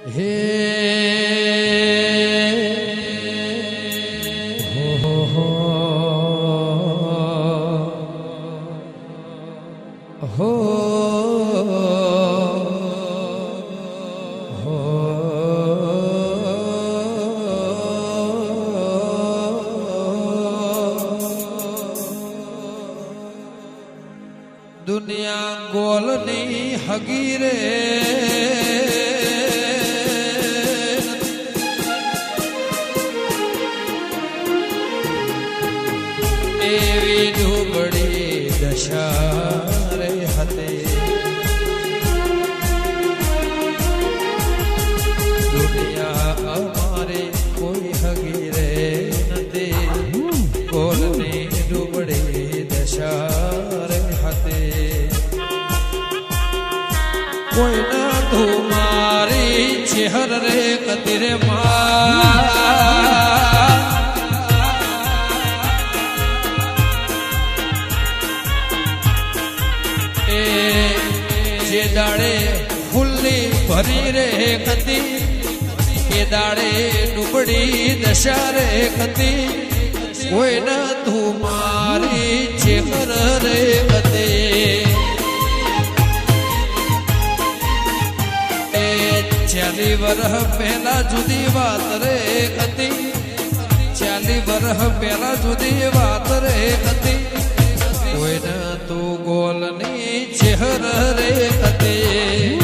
હે હો દુનિયા ગોલની હગીરે એવી ડૂબડી દશા રે હતી દુનિયા અમારે કોઈ હગી રે નથી ગોલની ડૂબડી દશા રે હતી કોઈ ના તું મારી ચેહર રે કતી રે જે દાડે ફૂલની ભરી રે કતી એ દાડે ડૂબડી દશા રે કતી કોઈ ના તું મારી ચેહર રે કતી ચાલી વરહ પહેલા જુદી વાત રે હતી 40 વરહ પહેલા જુદી વાત રે હતી કોઈ ના તું ગોલની ચેહર રે હતી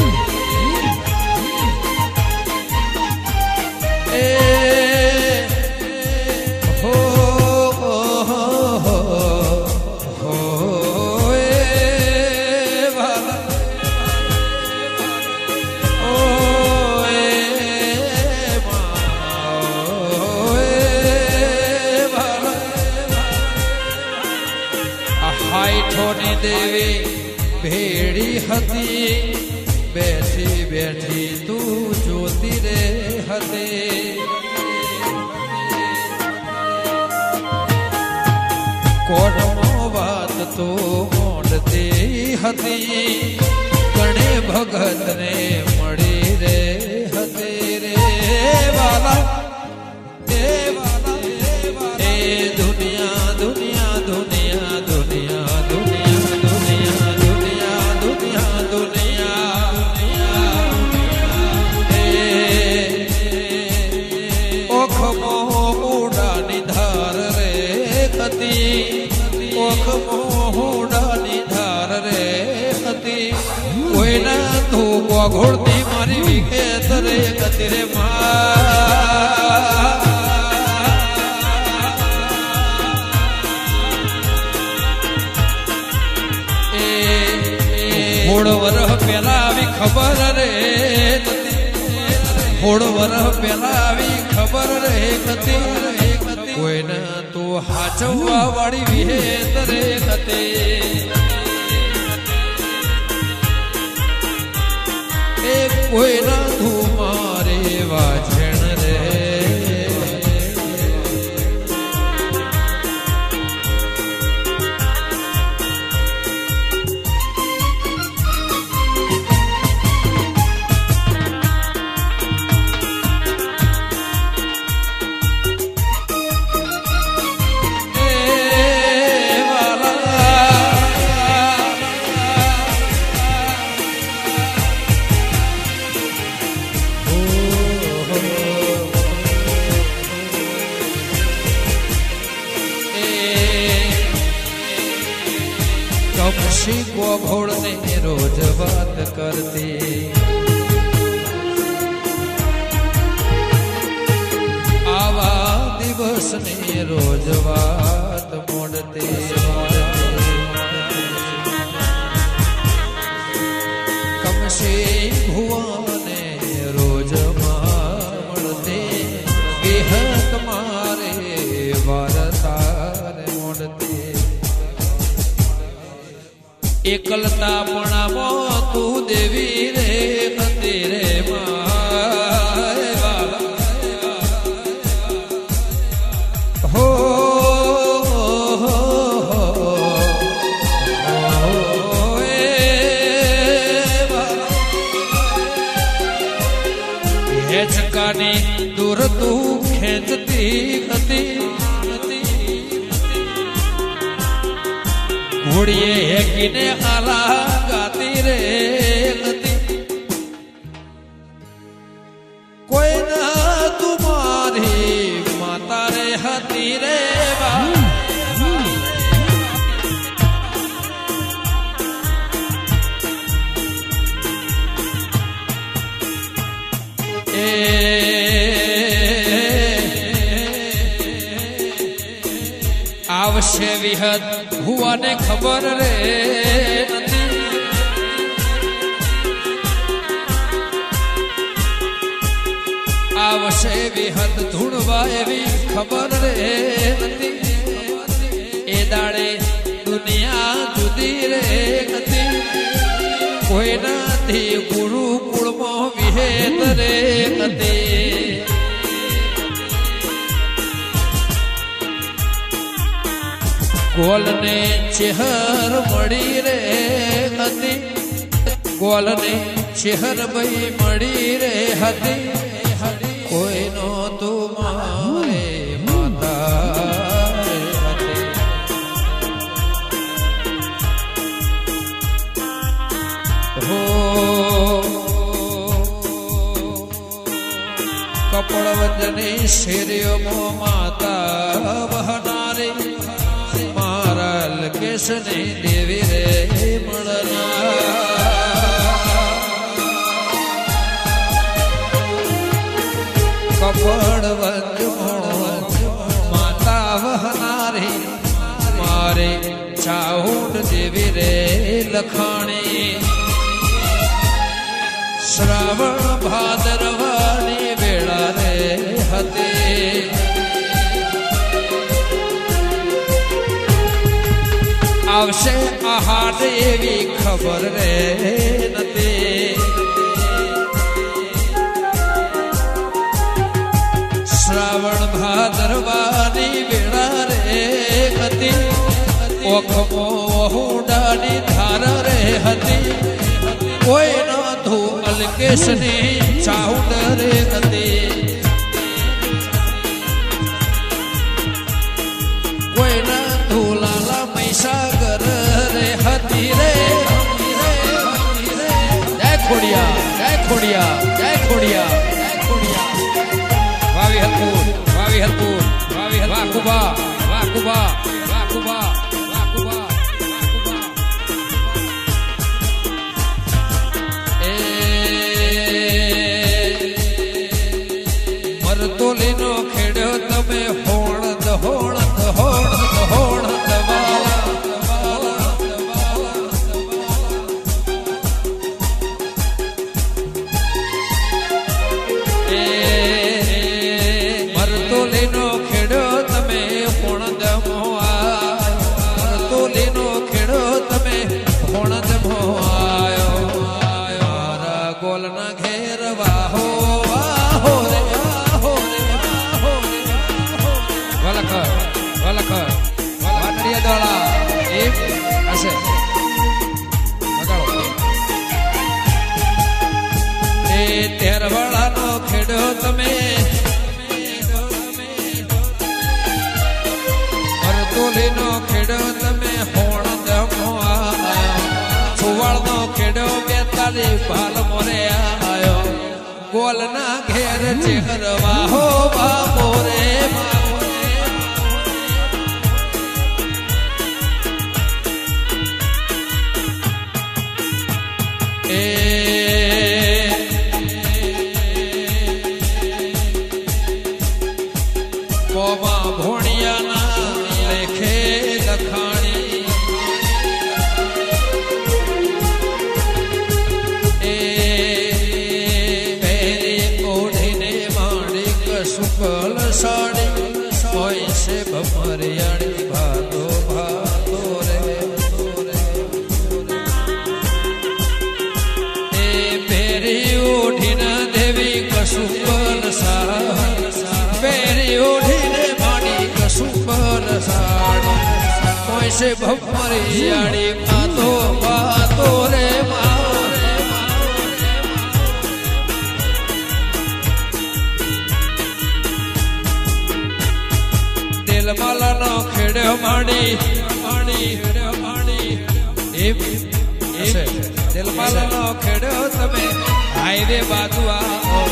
હાઈઠોની દેવી ભેડી હતી બેઠી બેઠી તું જોતી રે હતી કોણમો વાત તો મોડતી હતી ગણે ભગતને મળી રે હતી રે વાલા એ દુનિયા દુનિયા દુનિયા દુનિયા દુનિયા દુનિયા દુનિયા દુનિયા દુનિયા ઓખ મોહડાની ધાર રે કતી ઓખ મોહડાની ધાર રે કતી કોઈના તું ગોઘોડતી મારી વિખેત રે કતી રે હોડ વરહ પેલા આવી ખબર રે હોડ વરહ પેલા આવી ખબર રે કતી કોઈને તું હાચવવા વાળી વિહેત રે કતી એ કોઈના તું મારે વાછણ રે કમશી ગોઘોડને રોજ વાત કરતી આવા દિવસને રોજ વાત મોડતી કમશી ભુવાને રોજ મળતી વિહત મારે વારતાર મોડતી એકલતા પણામાં તું દેવી રે કતી રે હો હેચકાની દૂર તું ખેંચતી હતી ઘોડીએ હેકીને આલા ગાતી રે હતી કોઈ ના તું મારી માતા રે હતી રે આવશે વિહત ભુવાને ખબર રે નથી આવશે વિહત ધૂણવા એવી ખબર રે નથી એ દાડે દુનિયા જુદી રે હતી કોઈ નથી ગુરુકુળમાં વિહેત રે હતી ગોલને ચેહર મળી રે હતી ગોલને ચેહર ભાઈ મળી રે હતી કોઈ નો તું મારે માતા હતી હો કપડ વજની શેરીઓમાં માતા વહનારી કેસને દેવી રે કપડ માતા વહનારી મારે ચાઉંડ દેવી રે લખાણી શ્રાવણ ભાદરવાની વેળા રે હતી આવશે આહાર એવી ખબર રે નથી શ્રાવણ ભાદરવાની વેળા રે હતી ઓખમો હુડાની ધાર રે હતી કોઈ ન ધૂ અલકેશની ચાઉંડ રે હતી કોઈ ન ધૂલાલા મહીસાગર રે હતી રે જય ખોડિયા જય ખોડિયા જય ખોડિયા જય ખોડિયા વાવી હલપુર વાવી હલપુર વાવી વાકુબા વાકુબા વાકુબા વાકુબા એ મરતોલીનો ખેડ્યો તમે હોણ હોણ હોણ હોણ ગોલના ઘેર વાહો વાહો રે વાહો રે વાહો રે વલખર વલખર વાનડિયા દોળા એક હશે મગાડો એ તેરવાળાનો ખેડો તમે અરતોલીનો ખેડો તમે હોણ દમો સુવાળનો ખેડો ભાલ મોરે આયો ગોલના ઘેર ચેહર વાહો બાપો રે એ મોમાં ભોણિયાના લેખે લખાણી સુકલ સાડી હોય છે ભમરિયાળી ભાતો ભાતો રે એ પેરી ઓઢીને દેવી કસુકલ સાડી પેરી ઓઢીને માડી કસુકલ સાડી હોય છે ભમરિયાળી ભાતો ભાતો રે દિલમાલાનો ખેડ્યો માડી માડી માડી દિલમાલાનો ખેડ્યો તમે હાઈવે બાજુ આવો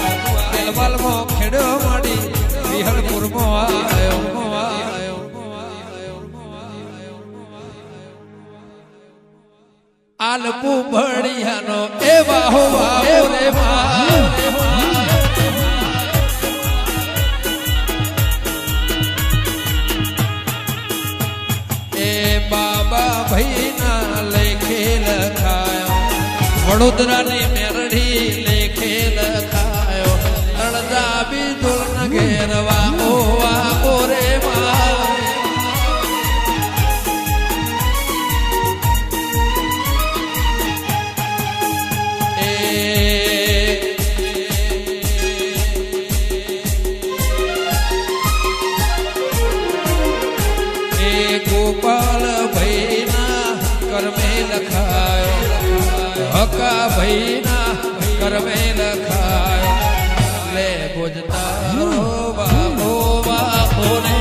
દિલમાલમાં ખેડ્યો માડી વિહલપુરમાં આવ્યો આલપુ ભડિયાનો એવા હોવા રે બાબા ભાઈના લેખે લખાયો વડોદરાની મેરડી લેખે લખાયો અડધા બિદુલ ન ઘેરવા ઓવા ઓરે ગોપાલ ભાઈના કર્મે લખાયો હકા ભાઈના કર્મે લખાયો લે ભોજતા બાબો બાપોને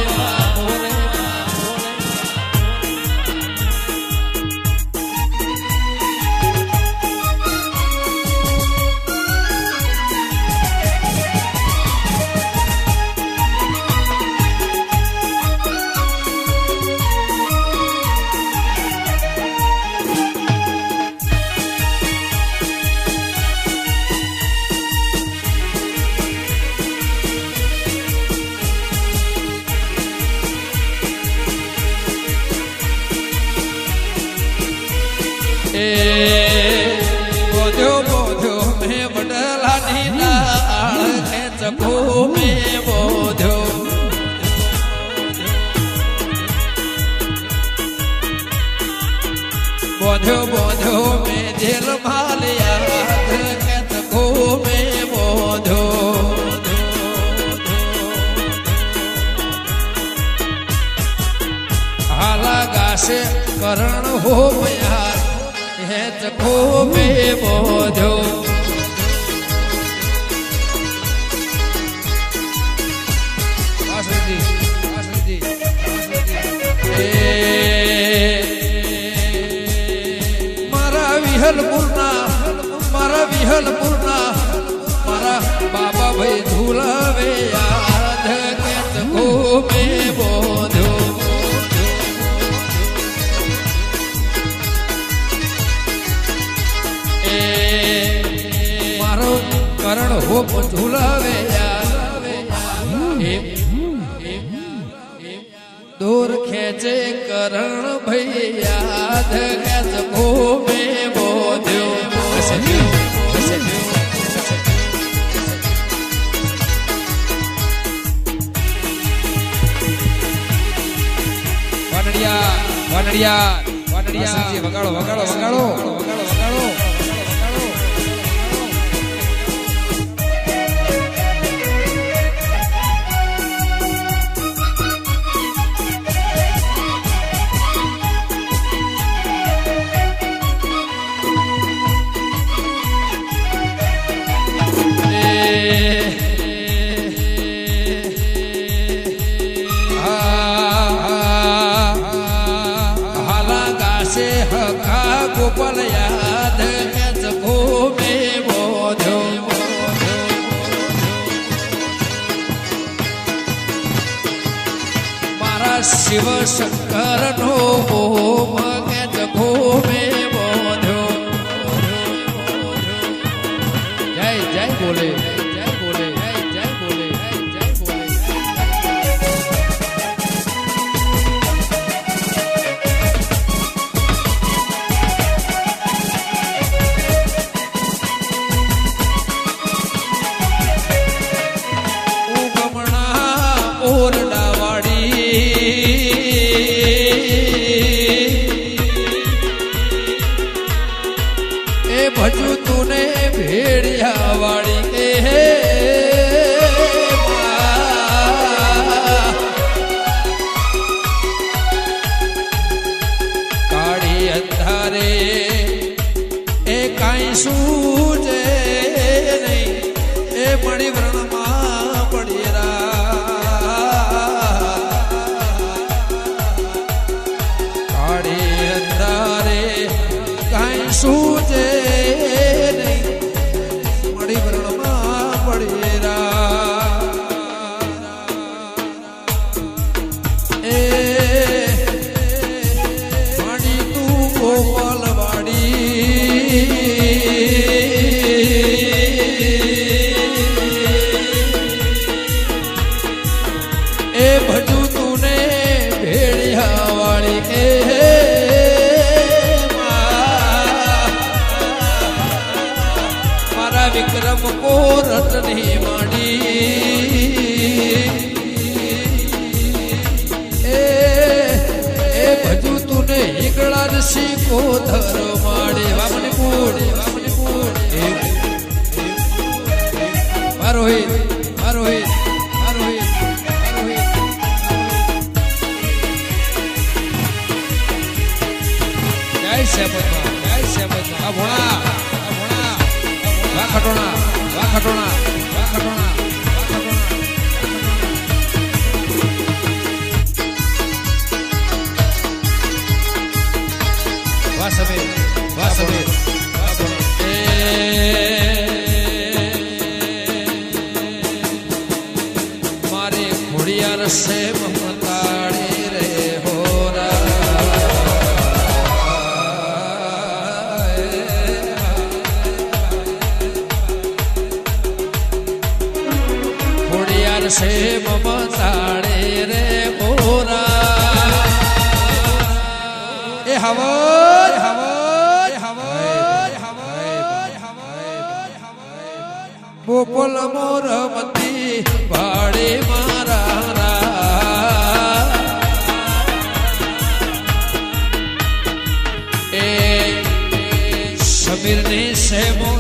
બોધ્યો બોધ્યો મેં વડલાની નાળ ખેંચકો મેં બોધ્યો બોધ્યો બોધ્યો મેં જેલ માલ્યા ખેંચકો મેં બોધ્યો હાલા ગાશે કરણ હો યાર ચકો મે બોધ્યો મારા વિહલપુરના મારા બાબા ભાઈ ધુલાવે યાદ કે ચકો મે બોધ્યો કરણ હો ઝુલાવે દૂર ખેંચે કરણ ભાઈ યાદ ખેંચ ભૂમે બોધ્યો વનડિયા વગાડો વગાડો વગાડો વગાડો વગાડો ગોપાલ યાદ ચકો મે બોધ્યો મારા શિવ શંકર નો મોહ ચકો મે બોધ્યો જય જય બોલે જય બોલે જય બોલે જય બોલે આરોહિત આરોહિત આરોહિત આરોહિત જય સેબતમાં જય સેબતમાં આ ભોણા વા ખટોણા વા ખટોણા વા ખટોણા વા સમીર વા સમીર મારે ઘોડિયાર સે મમતાડી રે હોરા ઘોડિયાર સે મમતાડે રે હોરા એ હવર હવર હવર બોપલ મોર મતી ભાડે મારા એ સમીરની સેમો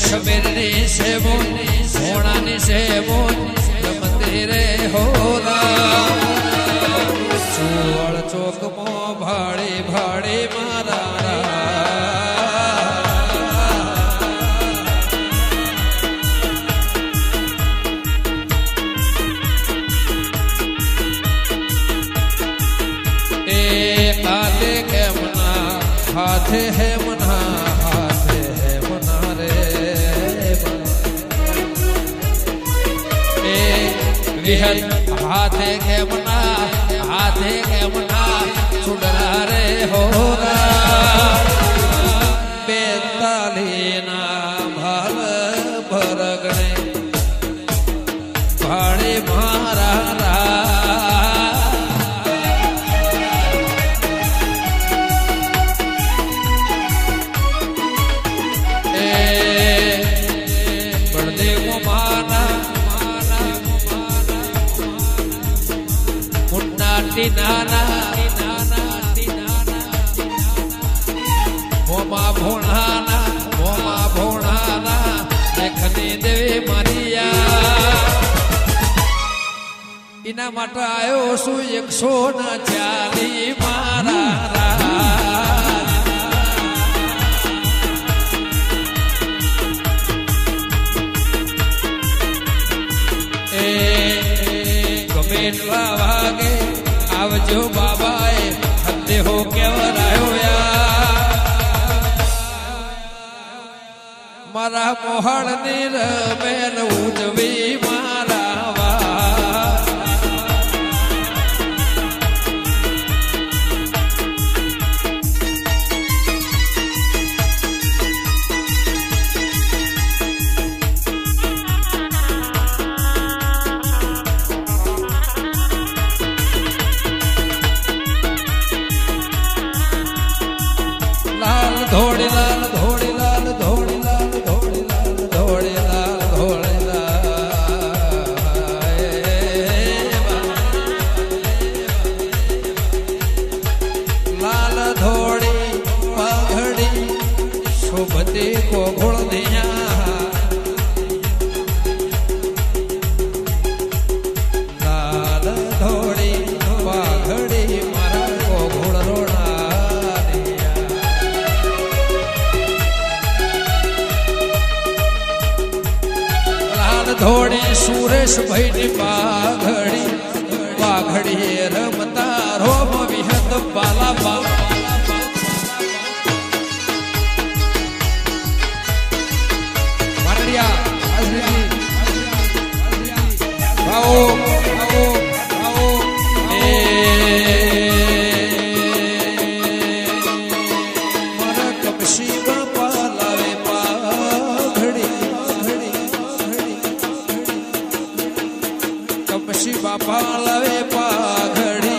સમીરની સેમો સોણાની સેમો મંદિરે હોરા ચુવાડ ચોકમાં ભાડે ભાડે મારા हाथे है मना रे ए विहत हाथे के मना छुड़रा रे होरा बेतालीना भाल भरगणे भाड़े मारा मोमा भोणाना देखनी देवी मरिया इना माटे आयो सु 140 मारा ए गमेटला वागे आवजो बाबाए हत्ते हो केवरायो मारा मोहड़ नीर मेल उजवी मारा धोड़ी लाल धोड़ी लाल धोड़ी लाल धोड़ी लाल धोड़ी लाल धोड़ी लाल धोड़ी पगड़ी शोभती को घोड़ दिया लाल धोड़ी पगड़ी मारा को घोड़ रोड़ा धोड़ी सुरेश भाई पाघड़ी पाघड़ी रमता रोम विहत बाला मारिया आओ आओ आओ मारा कमशी बापा लावे पाघड़ी कमशी बापा लवे पाघड़ी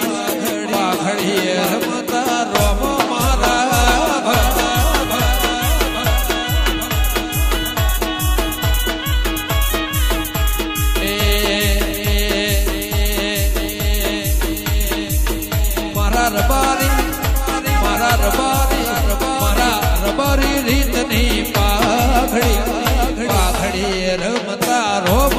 पाघड़ी रमता रोम मारा मारा रबारी मारा रबारी रीतनी पाघड़ी पाघड़ी रमता रोम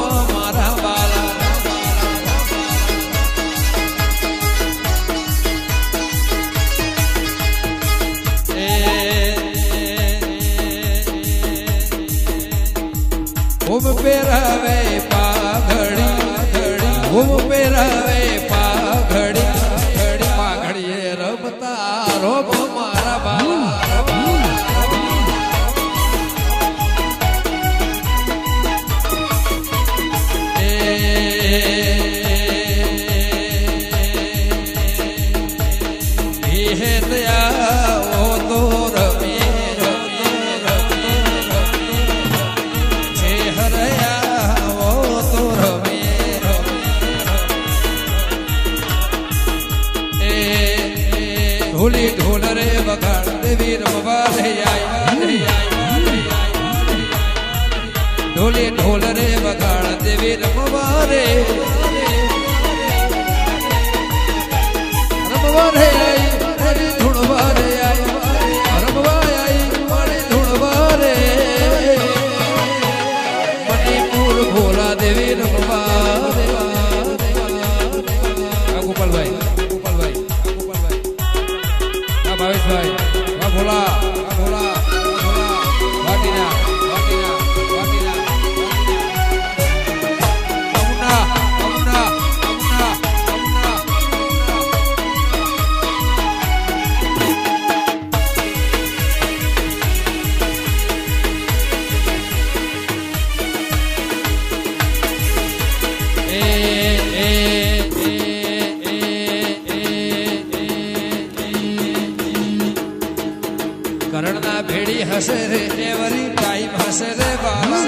પહેરાવે પાઘડી હું પહેરાવે પાઘડી પાઘડીએ રમતા રોબ મારા બાબા ઢોલી ઢોલ રે વગાડ દેવી રમવા રે ઢોલી ઢોલ રે વગાડ દેવી રમવા રે રમવા રે મારી ધૂણવા રે રમવા મારી ધૂણવા રે મણિપુર ભોલા દેવી રમવા રે ગોપાલભાઈ ભાવેશભાઈ વાહ ભોલા વાટીના કરણના ભેડી હસે રે એવરી ટાઈમ હસે રે બાબા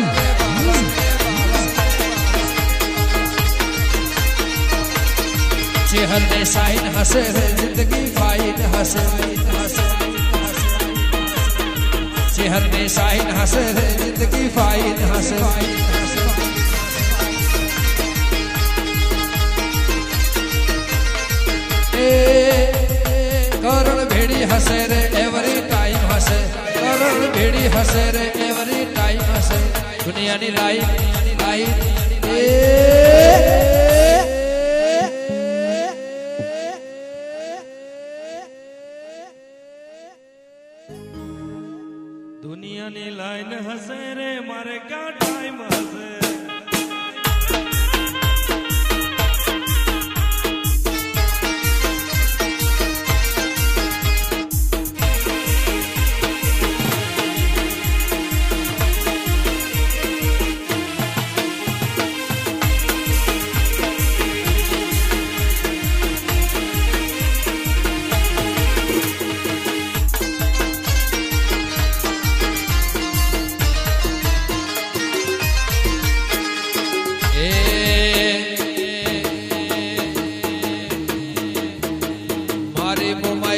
ચેહર ને શાહીન હસે રે જિંદગી ફાઈન હસે ચેહર ને શાહીન હસે રે જિંદગી ફાઈન હસે કરણ ભેડી હસે રે એવરી ટાઈમ હસે કરણ ભેડી હસે રે એવરી ટાઈમ હસે દુનિયાની લાઈન દુનિયાની લાઈન હસે રે મારે ક્યાં ટાઈમ હસે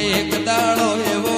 એક દાડો એવો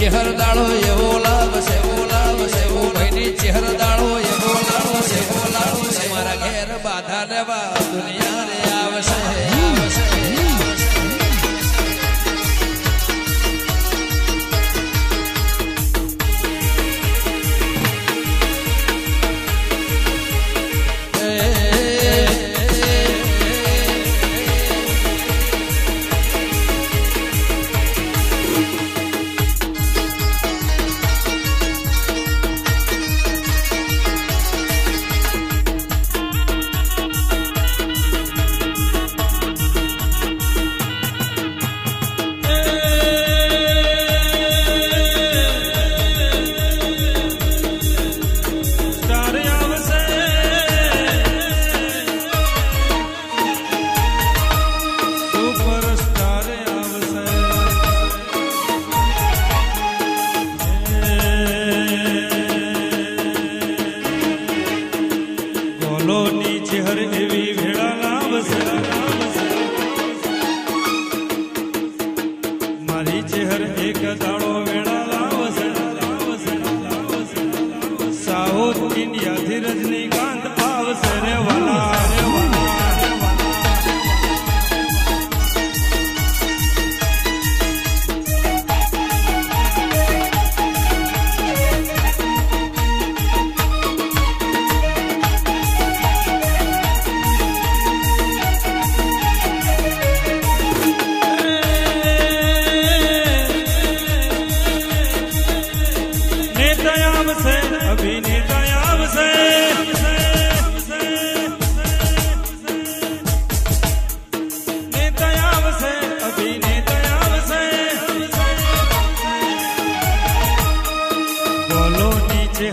ચહેર દાડો એવો લાવશે ઓ ભાઈની ચહેર દાડો એવો લાવશે મારા ઘેર બાધા લેવા દુનિયા રે આવશે ચહેર એક દાડો વેળા લાવશે સાઉથ ઇન્ડિયાથી રજનીકાંત આવશે રે વાલા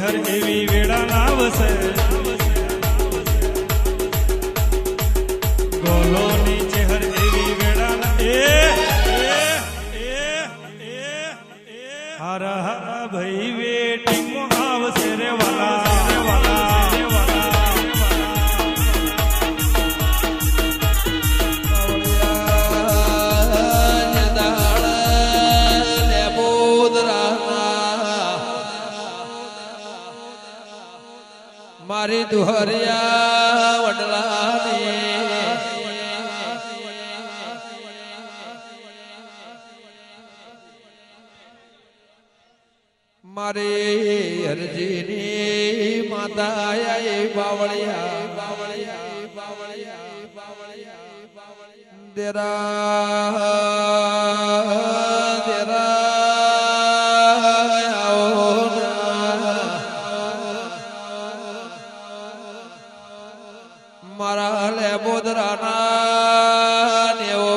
હર એવી વેળા લાવશે ગોલો નીચે હર એવી વેળા હારા હારા ભાઈ વેટિંગ આવશે રે વાલા મારી દુહરિયા વડલાની મારી હરજીની માતા આઈ બાવળિયા બાવળિયા બાવળિયા બાવળિયા દેરા મારા લેબોદરાના નેવો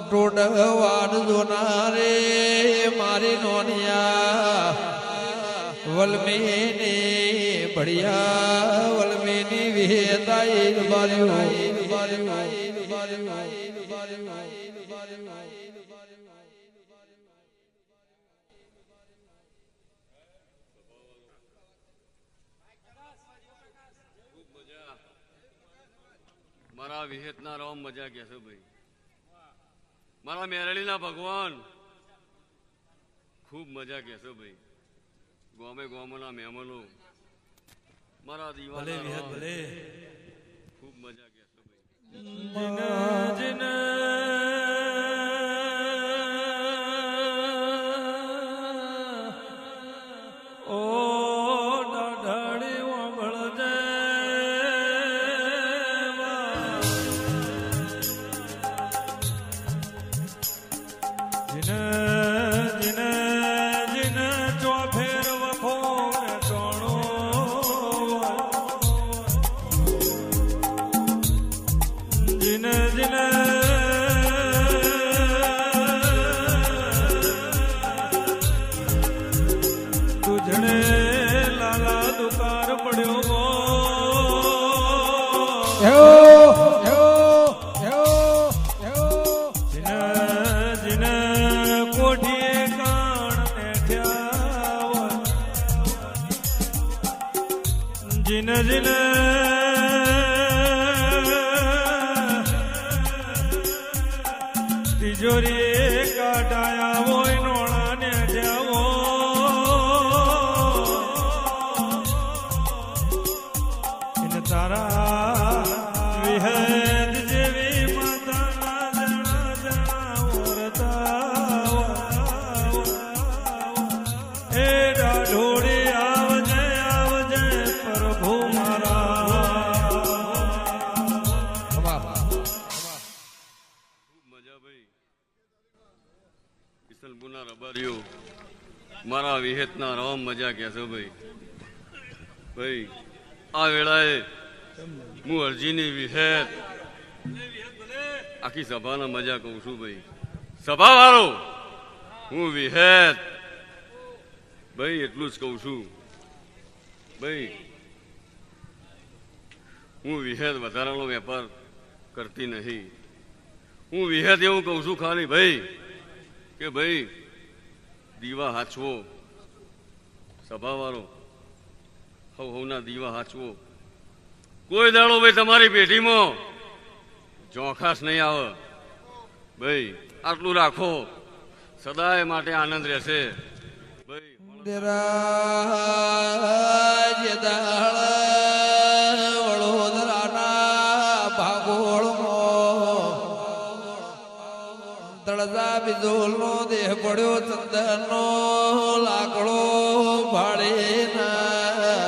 ડોડવાડ જોનારે મારી નોનિયા વલમીની બઢિયા વલમીની વિહેતાઈ મારા વિહેતના રોમ મજા કહેશો ભાઈ મારા મેરળીના ભગવાન ખૂબ મજા કહેશો ભાઈ ગોમે ગોમના મહેમાનો મારા દીવાના ખૂબ મજા કહેશો ભાઈ તિજોરી કાઢાયા હોય નોણા ને જાવો ઇન તારા વિહદ જેવી માતા જણા જણા ઓરતા એ ડાઢોડી આવજે આવજે પ્રભુ મારા કિશનપુરના રબારીઓ મારા વિહેતના રોમ મજા કહેશો ભાઈ ભાઈ આ વેળાએ હું અરજીની વિહેત આખી સભાના મજા કહું છું ભાઈ સભા વાળો હું વિહેત ભાઈ એટલું જ કહું છું ભાઈ હું વિહેત વધારાનો વેપાર કરતી નહીં હું વિહેત એવું કહું છું ખાલી ભાઈ કે ભાઈ દીવા હાચવો સભાવાળો હવના દીવા હાચવો કોઈ દાડો ભાઈ તમારી પેઢીમાં ચોખાસ નહીં આવે ભાઈ આટલું રાખો, સદાય માટે આનંદ રહેશે ભાઈ. વડોદરાના ભાગોળમાં તળજા બિજોલનો દેહ પડ્યો, ચંદનનો લાકડો ભાડેના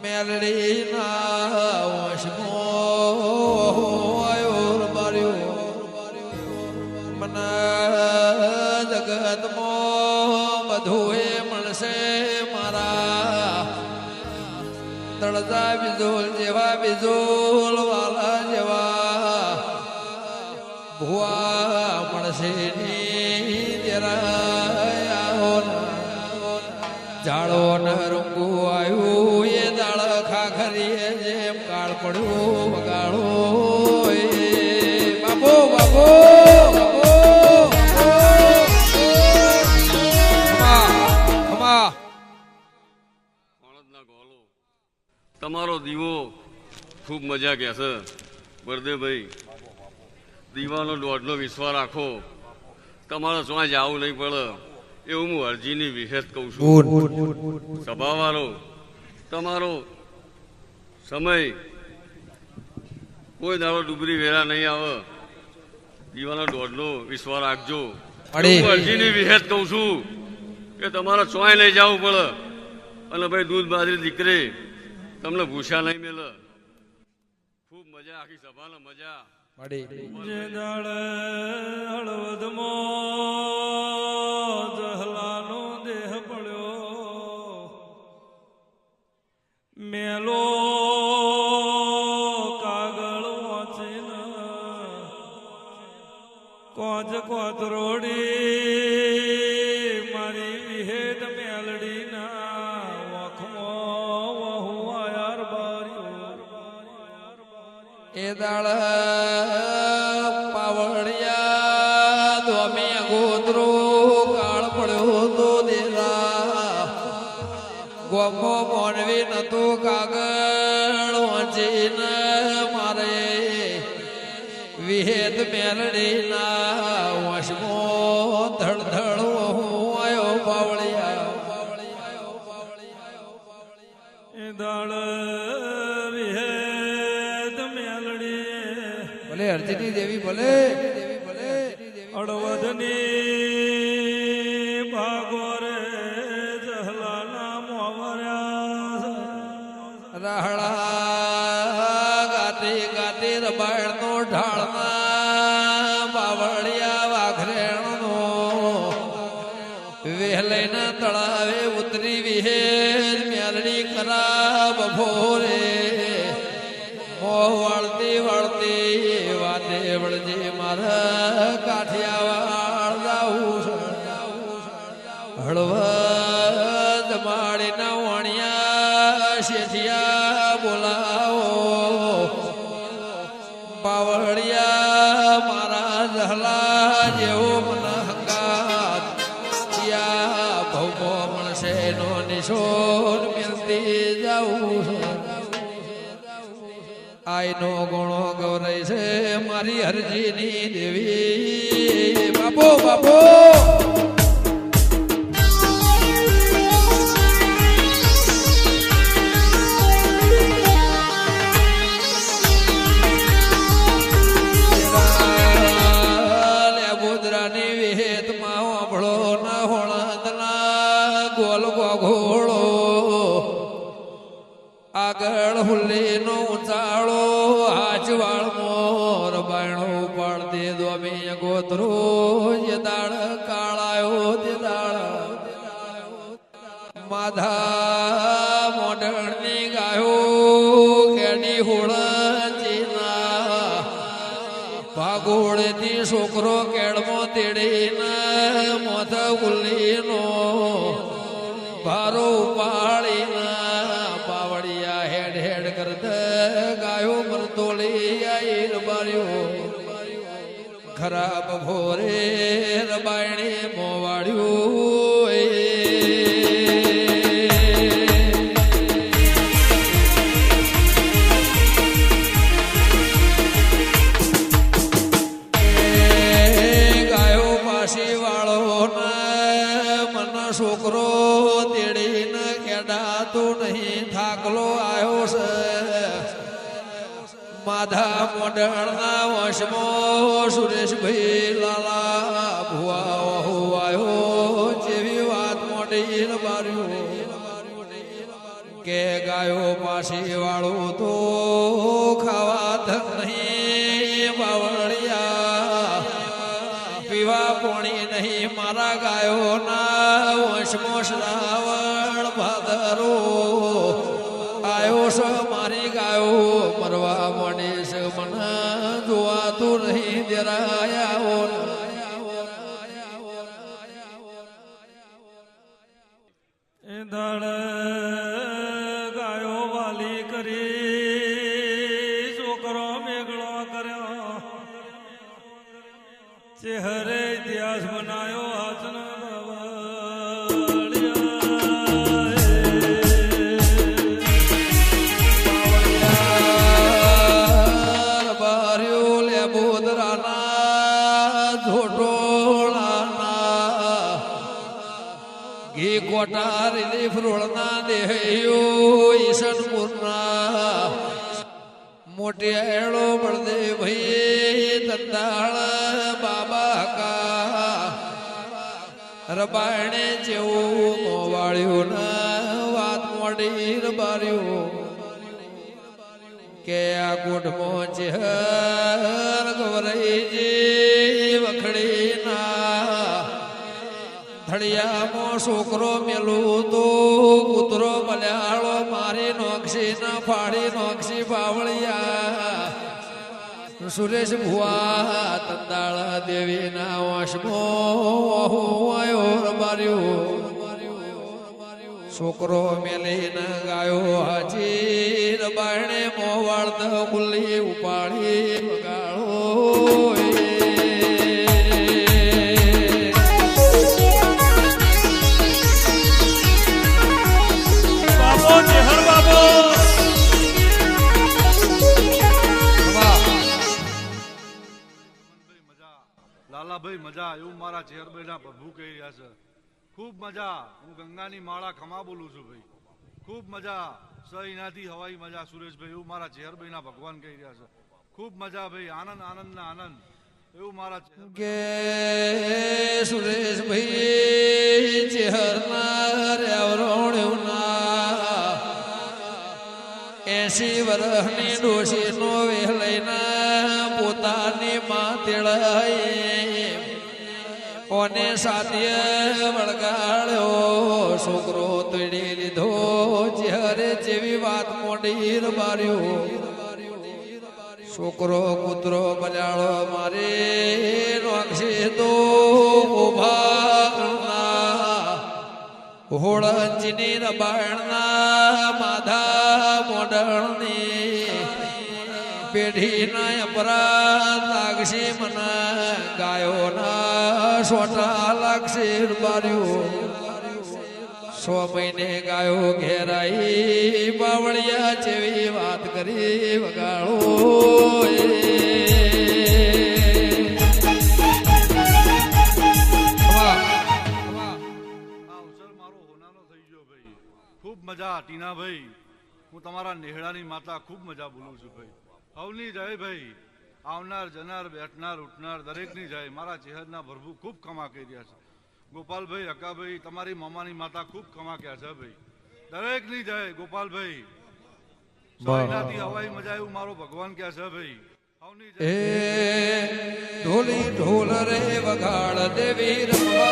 મેલડીના વશમાં માર્યો. મને જગતમાં બધું એ મળશે મારા તળજા બિજોલ જેવા, બિજોલ વાલા જેવા ભુવા મળશે ની જાળો ન રંગુ આવ્યું એ દાળ ખાખરીએ જેમ કાળ પડ્યું વગાડો બાબો બાબો તમારો દીવો ખૂબ મજા કે છે બળદેવભાઈ. દીવાનો દોઢનો વિશ્વાસ રાખો, તમારે ચોય જવું નહીં પડે એવું હું અરજીની વિહેત કહું છું. સભાવાળો તમારો સમય કોઈ દાડો ડુબરી વેરા નહીં આવે, દીવાનો દોઢનો વિશ્વાસ રાખજો. હું અરજીની વિહેત કહું છું કે તમારે ચોય લઈ જવું પડે અને ભાઈ દૂધ બાજરી દીકરે તમને ભૂસા નહીં મેલે. ખૂબ મજા, આખી સભાને મજા. જે દાડે હળવદમાં જહલાનો દેહ પડ્યો, મેલો કાગળ વાંચીને કોચ કોતરોડી મારી વિહેત મેલડીના વખમાં વહુ આયાર બાર્યો. એ દાળ પાવડિયા દોમે ગોત્રો કાળ પડ્યો તો દેરા ગોમો મોનવી નતો કાગળ વાંચીને મારે વિહેત મેલડીના વશમો ધડધડ આવ્યો પાવડિયા. એ દાળ ભલે અર્જની દેવી ભલે અડવદની ભાગોરે જહલાના મોવર્યા રાહડા ગાતી ગાતી રબાયણનો ઢાળના બાવળિયા વાઘરેણનો વેહલઈના તળાવે ઉતરી વિહેર મેલડી કરા બફોરે મોહ વાળતી વાળતી વાતે વળજે મારા કાઠિયાવાડ જાવું હળવદ માળીના વણિયા શેઠિયા બોલાવો પાવડિયા મારા જહલા જેવો મને હંગાત ભૌમો મળશે નો નિશોન મિલતી જાવું. આઈનો ગુણો ગૌરય છે મારી હરજીની દેવી. બાપો બાપો ગોદરાની વિહેતમાં વાપડો ના હોળદના ગોલ ગોઘોળો આગળ હુલ્લીનો ઉચાળો હાચવાળ મોર બાયણો પાડતી દોમે ગોતરો જે દાળ કાળાયો તે દાળ માધા મોઢણની ગાયો કેડી હોળચીના ભાગોળેથી છોકરો કેળમો તેડીના મોથ ઉલ્લીનો ભારો ઉપાડીના પાવડિયા હેડ હેડ કરતા ગાયો મરતોલી આઈર બાર્યો ખરાબ ભોરે રબાયણે મોવાડ્યું. એકલો આવ્યો છે માધા મોઢણના વશમો સુરેશભાઈ લાલા ભુવા આવ્યો જેવી વાત મોઢી બાર્યું કે ગાયો પાછી વાળું તો ખાવા ધન નહીં બાવળિયા પીવા પોણી નહીં મારા ગાયોના વશમો શ્રાવણ ભાદરો આયો છે મારી ગાયો મરવા માંડી છે મને જોવાતું નહીં દેરાયા એ દાડ ગાયો વાલી કરી છોકરો મેઘળો કર્યો ચહેરે ઇતિહાસ બનાયો હાથનો કોટા રિલીફ રોડના દેહયો ઈશનપુરના મોટી એળો બળદે ભાઈ દંતાળ બાબા કા રબાયણે જેવું મોવાળ્યું ના વાત મોડી રબાર્યું કે આ કોટમાં ચહેર ગવરાઈ જે વખડી ના થળિયામાં છોકરો મેલું તો કૂતરો મલયાળો મારી નોક્ષી ના ફાડી નોક્ષી બાવળિયા સુરેશ ભુવા તંદાળ દેવી ના વશમો આયો રબાર્યું છોકરો મેલીને ગાયો હાજી રબાયણે મોવાળ દ ખુલ્લી ઉપાડી વગાડો લાલાભાઈ મજા એવું મારા ચેરભાઈના પ્રભુ કહી રહ્યા છે ખૂબ મજા હું ગંગાની માળા ખમા બોલું છું ભાઈ ખૂબ મજા સહીનાથી હવાઈ મજા સુરેશભાઈ એવું મારા ચેરભાઈના ભગવાન કહી રહ્યા છે ખૂબ મજા ભાઈ આનંદ આનંદ ના આનંદ એવું મારા કે સુરેશભાઈ ચેહરના રેવરોણ્યુના 80 વર્ષની ડોશીનો વેહ લઈને પોતાની માં તેડાઈ કોને સાથીએ વળગાડ્યો છોકરો તોડી લીધો ચહેરે જેવી વાત મોડી રબાર્યો છોકરો કૂતરો બજાડો મારે નોક્ષી તો ઉભા હોળંજીની રબાયણના માધા મોડણની પેઢીના અપરાધ લાગશી મને ગાયોના સોટા લાગશી બાર્યું 100 મહિને ગાયો ઘેરાઈ બાવળિયા જેવી વાત કરી વગાડો ખૂબ મજા ટીનાભાઈ હું તમારા નેહડાની માતા ખૂબ મજા બોલું છું ભાઈ હવની જય ભાઈ આવનાર જનાર બેઠનાર ઉઠનાર દરેકની જય મારા ચહેરના ભરભુ ખૂબ કમા કરી રહ્યા છે ગોપાલભાઈ હકાભાઈ તમારી મામાની માતા ખૂબ કમા ક્યાં છે ભાઈ દરેકની જય ગોપાલભાઈ સહીનાથી હવાઈ મજા એવું મારો ભગવાન ક્યાં છે ભાઈ હવની જય ઢોલી ઢોલ રે વગાડ દેવી રમવા